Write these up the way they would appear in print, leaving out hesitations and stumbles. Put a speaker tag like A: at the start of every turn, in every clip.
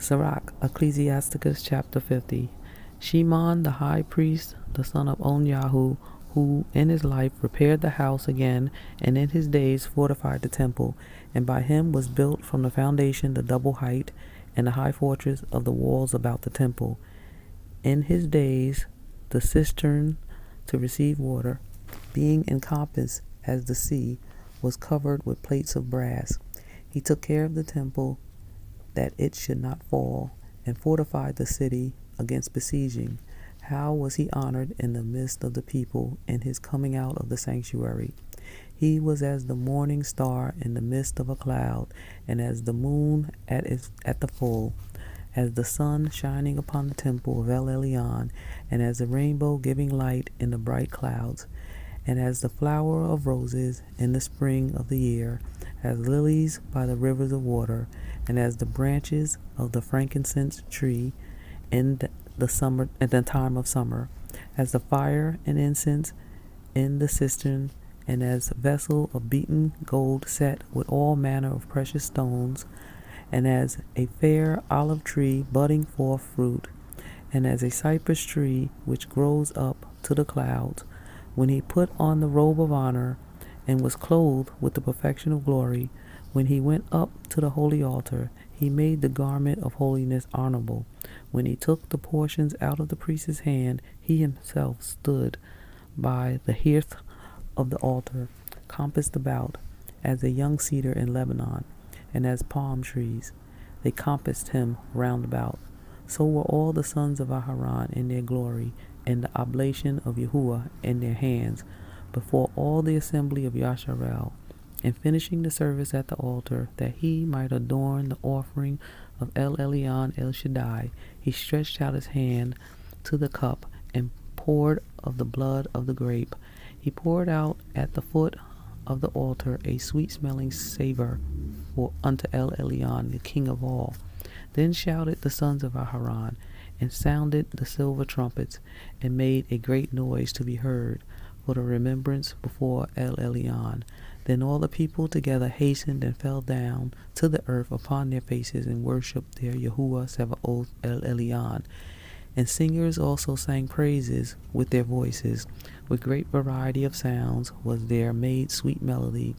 A: Sirach, Ecclesiasticus chapter 50. Shimon the high priest, the son of Onyahu, who in his life repaired the house again, and in his days fortified the temple, and by him was built from the foundation the double height, and the high fortress of the walls about the temple. In his days the cistern to receive water, being encompassed as the sea, was covered with plates of brass. He took care of the temple, that it should not fall, and fortified the city against besieging. How was he honored in the midst of the people in his coming out of the sanctuary? He was as the morning star in the midst of a cloud, and as the moon at the full, as the sun shining upon the temple of El Elyon, and as the rainbow giving light in the bright clouds, and as the flower of roses in the spring of the year, as lilies by the rivers of water, and as the branches of the frankincense tree in the summer, at the time of summer, as the fire and incense in the cistern, and as a vessel of beaten gold set with all manner of precious stones, and as a fair olive tree budding forth fruit, and as a cypress tree which grows up to the clouds. When he put on the robe of honor, and was clothed with the perfection of glory, when he went up to the holy altar, he made the garment of holiness honorable. When he took the portions out of the priest's hand, he himself stood by the hearth of the altar, compassed about, as a young cedar in Lebanon, and as palm trees. They compassed him round about. So were all the sons of Aharon in their glory, and the oblation of Yahuwah in their hands, before all the assembly of Yasharel, and finishing the service at the altar, that he might adorn the offering of El Elyon El Shaddai, he stretched out his hand to the cup, and poured of the blood of the grape. He poured out at the foot of the altar a sweet-smelling savor unto El Elyon, the king of all. Then shouted the sons of Aharon, and sounded the silver trumpets, and made a great noise to be heard, for the remembrance before El Elyon. Then all the people together hastened and fell down to the earth upon their faces, and worshipped their Yahuwah Sebaoth El Elyon. And singers also sang praises with their voices. With great variety of sounds was there made sweet melody.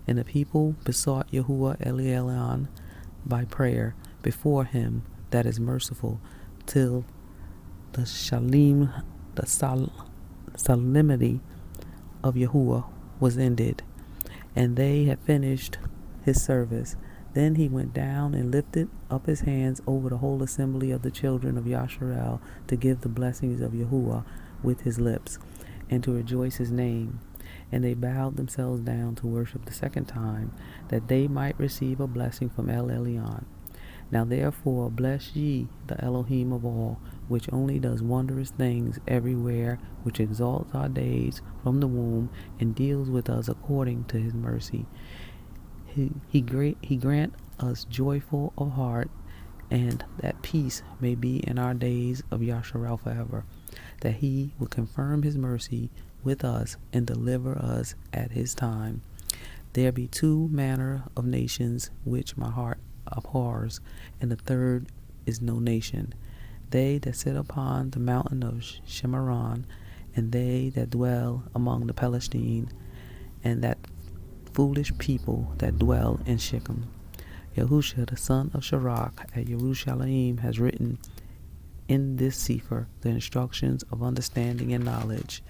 A: And the people besought Yahuwah El Elyon by prayer before him that is merciful, till the solemnity of Yahuwah was ended, and they had finished his service. Then he went down and lifted up his hands over the whole assembly of the children of Yasharel, to give the blessings of Yahuwah with his lips, and to rejoice his name. And they bowed themselves down to worship the second time, that they might receive a blessing from El Elyon. Now therefore bless ye the Elohim of all, which only does wondrous things everywhere, which exalts our days from the womb, and deals with us according to his mercy. He grant us joyful of heart, and that peace may be in our days of Yasharel forever, that he will confirm his mercy with us, and deliver us at his time. There be two manner of nations which my heart abhors, and the third is no nation: they that sit upon the mountain of Shemaron, and they that dwell among the Palestine, and that foolish people that dwell in Shechem. Yahusha the son of Sirach at Jerusalem has written in this sefer the instructions of understanding and knowledge,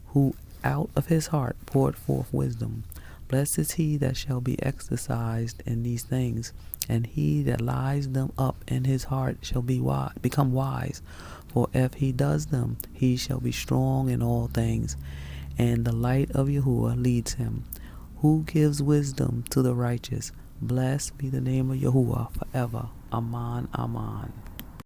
A: who out of his heart poured forth wisdom. Blessed is he that shall be exercised in these things, and he that lies them up in his heart shall become wise. For if he does them, he shall be strong in all things, and the light of Yahuwah leads him. Who gives wisdom to the righteous? Blessed be the name of Yahuwah forever. Aman, aman.